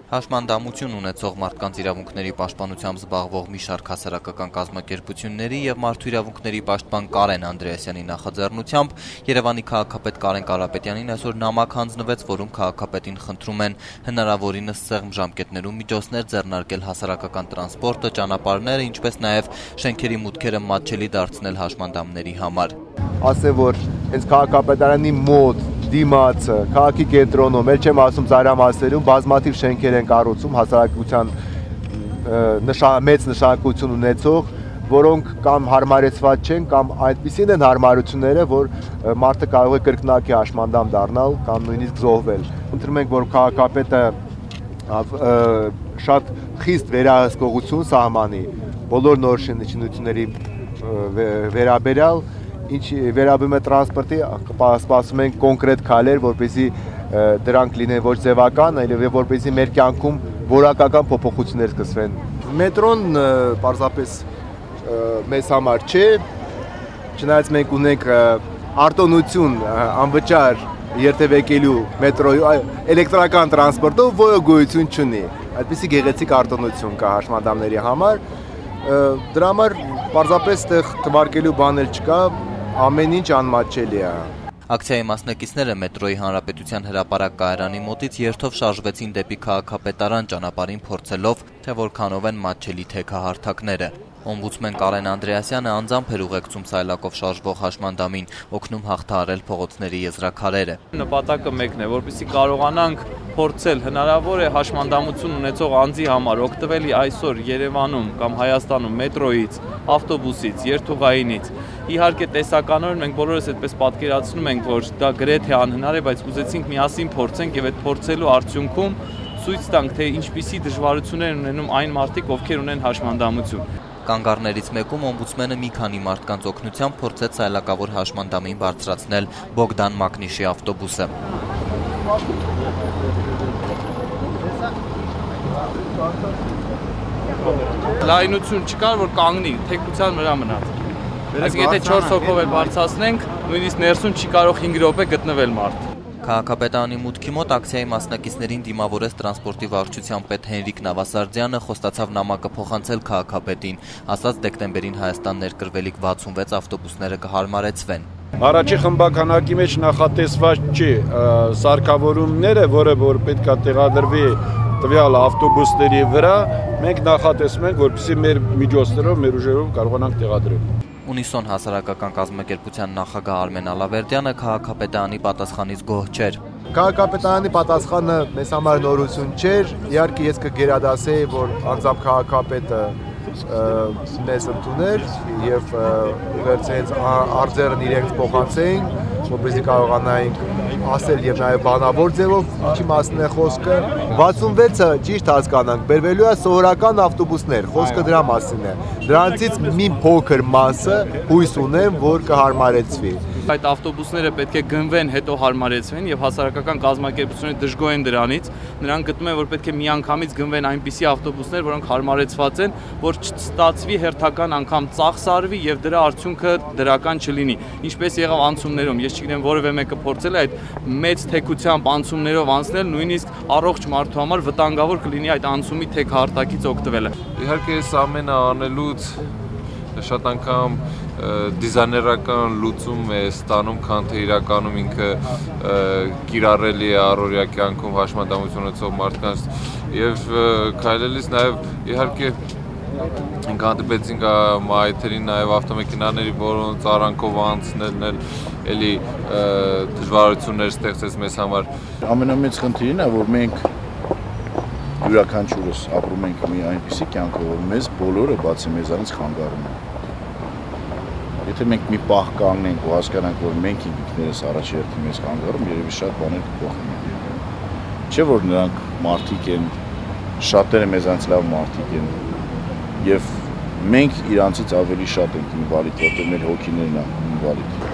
Հաշմանդամություն ունեցող մարդկանց իրավունքների պաշտպանությամբ զբաղվող մի շարք հասարակական կազմակերպությունների եւ մարդու իրավունքների պաշտպան Կարեն Անդրեասյանի նախաձեռնությամբ Երևանի քաղաքապետ Կարեն Կարապետյանին այսօր նամակ հանձնվեց, որում քաղաքապետին խնդրում են հնարավորինս սեղմ ժամկետներում միջոցներ ձեռնարկել հասարակական տրանսպորտը, ճանապարհները, ինչպես նաեւ շենքերի մուտքերը մատչելի դարձնել հաշմանդամների համար։ Ասեմ, որ հենց քաղաքապետարանի մոտ դիմացը, քաղաքի կենտրոնում, էլ չեմ ասում ծայրամասերում, բազմաթիվ շենքեր են կառուցում հասարակության մեծ նշանակություն ունեցող, որոնք կամ հարմարեցված չեն, կամ այդպիսին են հարմարությունները, որ մարդը կարող է կրկնակի հաշմանդամ դառնալ կամ նույնիսկ զոհվել։ Խնդրում ենք, որ քաղաքապետը շատ խիստ վերահսկողություն սահմանի բոլոր նոր շինությունների վերաբերյալ, ինչ վերաբերում է տրանսպորտի, սպասում ենք կոնկրետ քայլեր, որպեսզի դրանք լինեն ոչ ձևական, այլ որպեսզի մեր կյանքում որակական փոփոխություններ սկսվեն։ Մետրոն պարզապես մեզ համար չէ, չնայած մենք ունենք արտոնություն անվճար երթևեկելու մետրոյի էլեկտրական տրանսպորտով, որը գոյություն չունի։ Այդպիսի գեղեցիկ արտոնություն կա հաշմանդամների համար, դրա համար պարզապես տեղ թվարկելու բան էլ չկա, ամեն ինչ անմատչելի է։ Ակցիայի մասնակիցները մետրոյի Հանրապետության հրապարակ կայարանի մոտից երթով շարժվեցին դեպի քաղաքապետարան, ճանապարհին փորձելով, թե որքանով են մատչելի թեքահարթակները։ Օմբուդսմեն Կարեն Անդրեասյանը անձամբ էր ուղեկցում սայլակով շարժվող հաշմանդամին, օգնում հաղթահարել փողոցների եզրաքարերը։ Նպատակը մեկն է, որպեսզի կարողանանք փորձել հնարավոր է հաշմանդամություն ունեցող անձի համար օգտվել այսօր Երևանում կամ Հայաստանում մետրոյից, ավտոբուսից, երթուղայինից։ Իհարկե տեսականորեն մենք բոլորս այդպես պատկերացնում ենք, որ դա գրեթե անհնար է, բայց ուզեցինք միասին փորձենք եւ այդ փորձելու արդյունքում ցույց տանք, թե ինչպիսի դժվարություններ ունենում այն մարդիկ, ովքեր ունեն հաշմանդամություն։ Կանգառներից մեկում օմբուդսմենը մի քանի մարդկանց օգնությամբ փորձեց սայլակավոր հաշմանդամին բարձրացնել Բոգդան Մակնիշի ավտոբուսը։ Լայնություն չկար, որ կանգնի, թեքության վրա մնաց։ Այսինքն եթե 4 հոգով էլ բարձրացնենք, նույնիսկ ներսում չի կարող 5 րոպե գտնվել մարդ։ Քաղաքապետարանի մուտքի մոտ ակցիայի մասնակիցներին դիմավորեց տրանսպորտի վարչության պետ Հենրիկ Նավասարդյանը, խոստացավ նամակը փոխանցել քաղաքապետին, ասաց դեկտեմբերին Հայաստան ներկրվելիք 66 ավտոբուսները կհարմարեցվեն։ Առաջի խմբականակի մեջ նախատեսված չի սարքավորումները, որը որ պետք է տեղադրվի տվյալ ավտոբուսների վրա, մենք նախատեսում ենք, որպեսզի մեր միջոցներով, մեր ուժերով կարողանանք տեղադրել։ Ունիսոն հասարակական կազմակերպության նախագահ Արմեն Ալավերդյանը քաղաքապետարանի պատասխանից գոհ չէր։ Քաղաքապետարանի պատասխանը մեզ համար նորություն չէր, իհարկե ես կգերադասեի, որ անձամբ քաղաքապետը մեզ ընդուներ եւ վերցրեց արձերն իրենց փոխանցեին, որպեսզի կարողանայինք ասել եւ նաեւ բանավոր ձևով ինչի մասին է խոսքը։ 66-ը ճիշտ հասկանանք, բերվելու է սովորական ավտոբուսներ, խոսքը դրա մասին է։ Դրանցից մի փոքր մասը հույս ունեմ, որ կհարմարեցվի։ Այդ ավտոբուսները պետք է գնվեն, հետո հարմարեցվեն եւ հասարակական կազմակերպությունները դժգոհ են դրանից։ Նրանք գտնում են, որ պետք է միանգամից գնվեն այնպիսի ավտոբուսներ, որոնք հարմարեցված են, որ չստացվի հերթական անգամ ծախսարվի եւ դրա արդյունքը դրական չլինի։ Ինչպես եղավ անցումներում, ես չգիտեմ որևէ մեկը փորձել է այդ մեծ թեքությամբ անցումներով անցնել, նույնիսկ առողջ մարդու համար վտանգավոր կլինի այդ անցումի թեքահարտակից օգտվելը։ Իհարկե այս ամենը անելուց շատ անգամ դիզայներական լուծում է ստանում, քան թե իրականում ինքը կիրառելի է առօրյա կյանքում հաշմանդամություն ունեցող մարդկանց եւ քայլելիս նաեւ իհարկե ինք հանդիպեցինք մայթերին նաեւ ավտոմեքենաների, որոնց արանքով անցնելն էլ էլի դժվարություններ ստեղծեց մեզ համար։ Ամենամեծ խնդիրն է, որ մենք յուրաքանչյուրս ապրում ենք մի այնպիսի կյանքով, որ մեզ բոլորը բացի մեզանից խանգարում են։ Եթե մենք մի պահ կանգնենք ու հասկանանք, որ մենք ինքներս առաջերտի մեզ խանգարում, երևի շատ բաներ կփոխվեն։ Չէ՞ որ նրանք մարդիկ են, շատերը մեզանից լավ մարդիկ են, եւ մենք իրանցից ավելի շատ ենք ինվալիդ, որտեղ մեր հոգիներն են ինվալիդ։